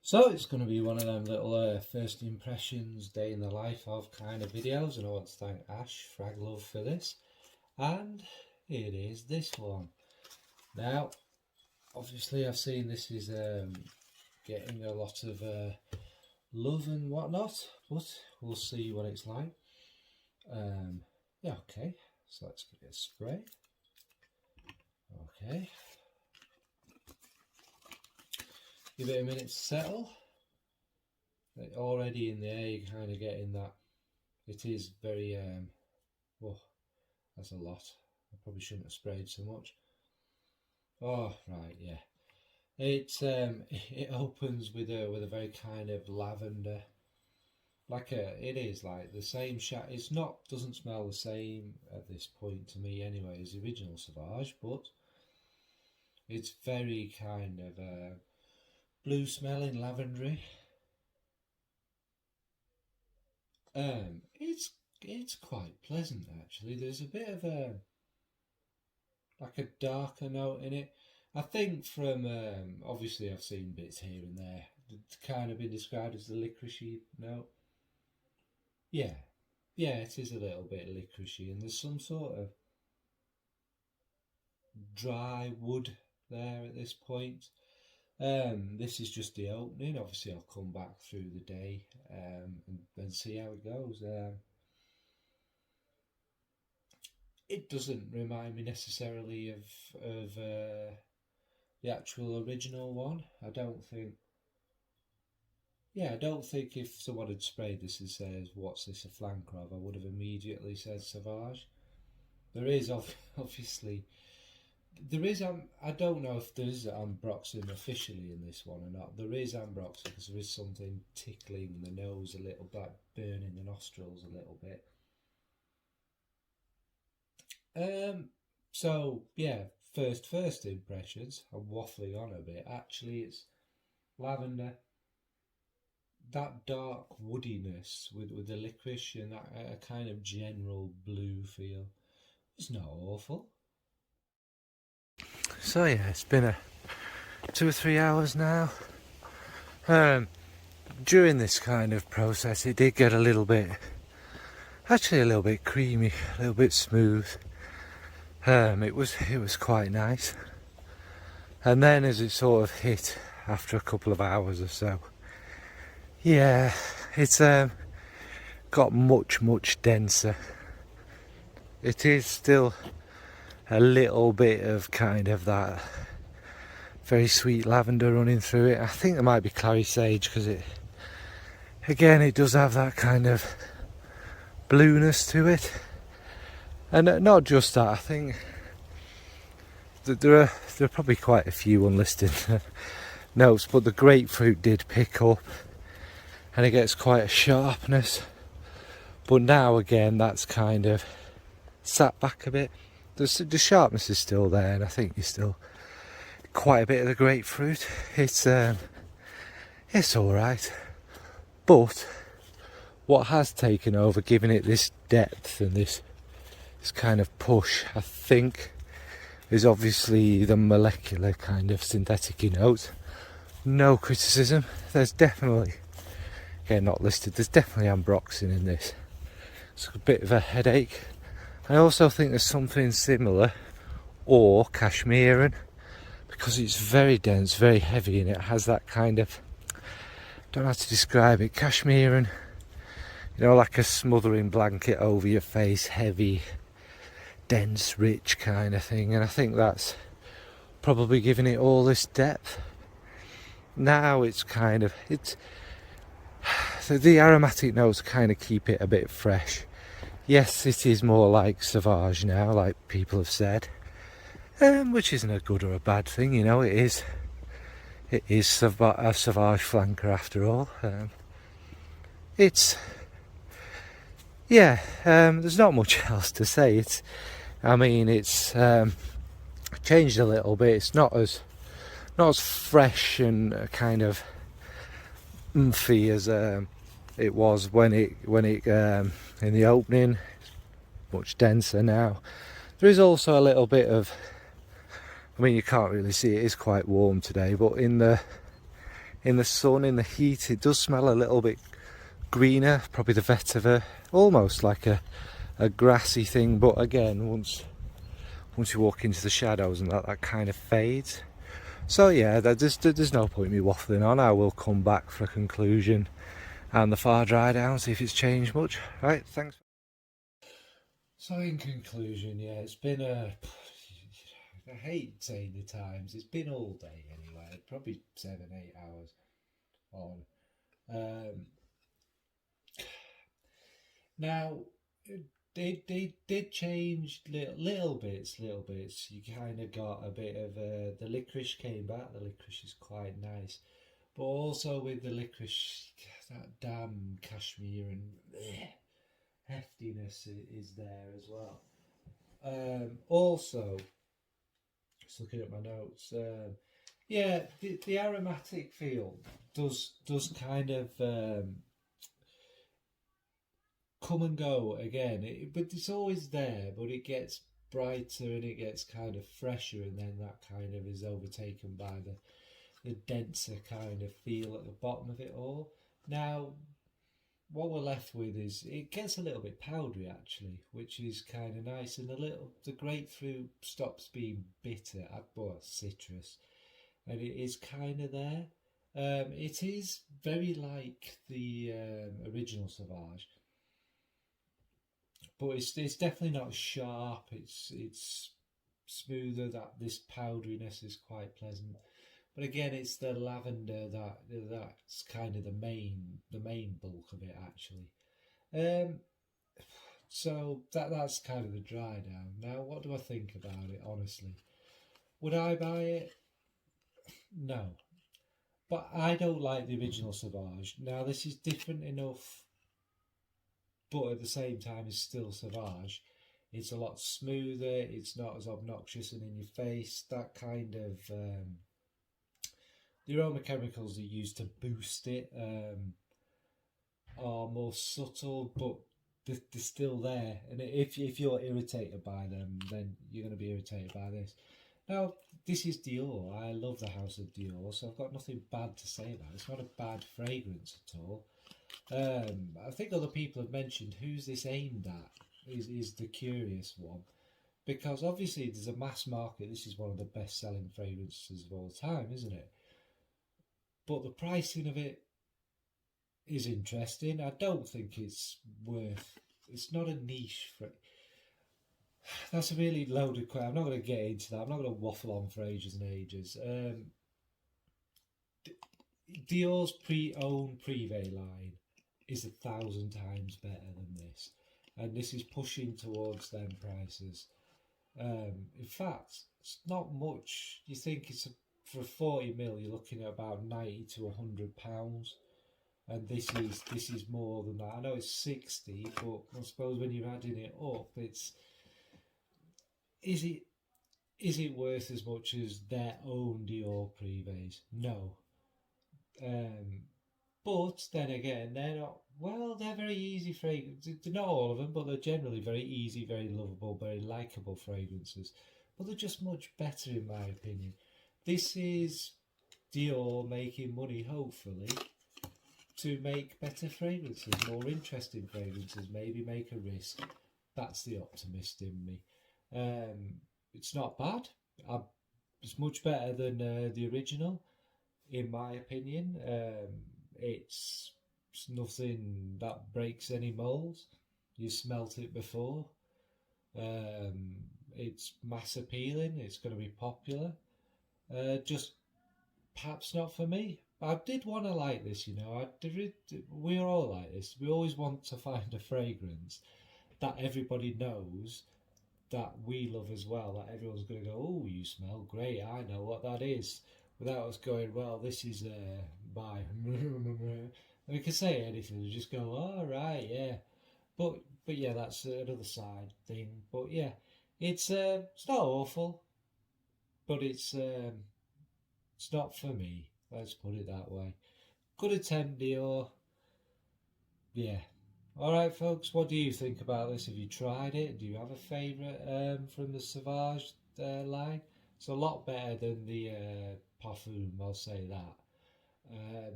So it's going to be one of them little first impressions, day in the life of kind of videos, and I want to thank Ash, Frag Love, for this. And it is this one. Now, obviously I've seen this is getting a lot of love and whatnot, but we'll see what it's like. Yeah, okay, so let's give it a spray. Okay. Give it a minute to settle. Already in the air you're kind of getting that. It is very, oh, that's a lot. I probably shouldn't have sprayed so much. Oh, right, yeah. It opens with a very kind of lavender, it is like the same it's doesn't smell the same at this point to me anyway as the original Sauvage, but it's very kind of blue smelling, lavendery. It's quite pleasant actually. There's a bit of a darker note in it. I think from obviously I've seen bits here and there. It's kind of been described as the licoricey note. Yeah, it is a little bit licoricey, and there's some sort of dry wood there at this point. This is just the opening. Obviously I'll come back through the day and see how it goes. It doesn't remind me necessarily of the actual original one. I don't think if someone had sprayed this and says, "What's this a flanker of?" I would have immediately said Sauvage. There is obviously. There is, I don't know if there is ambroxin officially in this one or not. There is ambroxin because there is something tickling the nose a little bit, burning the nostrils a little bit. So yeah, first impressions. I'm waffling on a bit. Actually, it's lavender. That dark woodiness with the licorice and that a kind of general blue feel. It's not awful. So yeah, it's been 2 or 3 hours now. During this kind of process it did get a little bit creamy, a little bit smooth. It was quite nice. And then as it sort of hit after a couple of hours or so, yeah, it's got much denser. It is still a little bit of kind of that very sweet lavender running through it. I think there might be clary sage because it does have that kind of blueness to it. And not just that, I think that there are probably quite a few unlisted notes, but the grapefruit did pick up and it gets quite a sharpness. But now again that's kind of sat back a bit. The sharpness is still there, and I think you're still quite a bit of the grapefruit. It's all right, but what has taken over, giving it this depth and this kind of push, I think, is obviously the molecular kind of synthetic note. No criticism. There's definitely, again not listed, there's definitely ambroxin in this. It's a bit of a headache. I also think there's something similar, or cashmerean, because it's very dense, very heavy, and it has that kind of, I don't know how to describe it, cashmerean, like a smothering blanket over your face, heavy, dense, rich kind of thing. And I think that's probably giving it all this depth. Now it's the aromatic notes kind of keep it a bit fresh. Yes, it is more like Sauvage now, like people have said, which isn't a good or a bad thing, it is a Sauvage flanker after all. There's not much else to say. It's changed a little bit. It's not as fresh and kind of umphy as it was when it in the opening. It's much denser now. There is also a little bit of, you can't really see it, is quite warm today, but in the in the sun, in the heat, it does smell a little bit greener, probably the vetiver, almost like a grassy thing. But again, once you walk into the shadows and that kind of fades. So yeah, there's no point in me waffling on. I will come back for a conclusion and the far dry down, see if it's changed much. Right, thanks. So in conclusion, yeah, it's been I hate saying the times, it's been all day anyway, probably 7-8 hours on. Now, they did change little bits. You kind of got a bit of the licorice came back. The licorice is quite nice, but also with the licorice, that damn cashmere and heftiness is there as well. Also, just looking at my notes, yeah, the aromatic feel does kind of come and go again, but it's always there, but it gets brighter and it gets kind of fresher, and then that kind of is overtaken by the denser kind of feel at the bottom of it all. Now, what we're left with is it gets a little bit powdery actually, which is kind of nice, and the grapefruit stops being bitter, well, citrus, and it is kind of there. It is very like the original Sauvage, but it's definitely not sharp. It's smoother. That this powderiness is quite pleasant. But again, it's the lavender that's kind of the main bulk of it actually. So that's kind of the dry down. Now, what do I think about it? Honestly, would I buy it? No, but I don't like the original Sauvage. Now, this is different enough, but at the same time, it's still Sauvage. It's a lot smoother. It's not as obnoxious and in your face. That kind of the aroma chemicals they use to boost it are more subtle, but they're still there. And if you're irritated by them, then you're going to be irritated by this. Now, this is Dior. I love the house of Dior, so I've got nothing bad to say about it. It's not a bad fragrance at all. I think other people have mentioned who's this aimed at is the curious one, because obviously there's a mass market. This is one of the best selling fragrances of all time, isn't it? But the pricing of it is interesting. I don't think it's not a niche for it. That's a really loaded question. I'm not going to get into that. I'm not going to waffle on for ages and ages. Dior's pre-owned Privé line is 1,000 times better than this, and this is pushing towards them prices. In fact, it's not much. You think for 40 ml, you're looking at about 90 to £100, and this is more than that. I know it's 60, but I suppose when you're adding it up, is it worth as much as their own Dior Privés? No. But then again, they're not. Well, they're very easy fragrances. They're not all of them, but they're generally very easy, very lovable, very likable fragrances. But they're just much better, in my opinion. This is Dior making money, hopefully, to make better fragrances, more interesting fragrances, maybe make a risk. That's the optimist in me. It's not bad. It's much better than the original, in my opinion. It's nothing that breaks any molds. You smelt it before. It's mass appealing. It's going to be popular. Just perhaps not for me. I did want to like this, you know. We're all like this. We always want to find a fragrance that everybody knows that we love as well. That everyone's going to go, oh, you smell great. I know what that is. Without us going, well, this is by. We can say anything. We just go, oh, right, yeah. But yeah, that's another side thing. But yeah, it's not awful, but it's not for me. Let's put it that way. Good attempt, Dior. Yeah. All right, folks. What do you think about this? Have you tried it? Do you have a favourite from the Sauvage line? It's a lot better than the Parfum. I'll say that.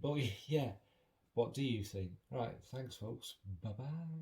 But yeah, what do you think? Right, thanks folks. Bye bye.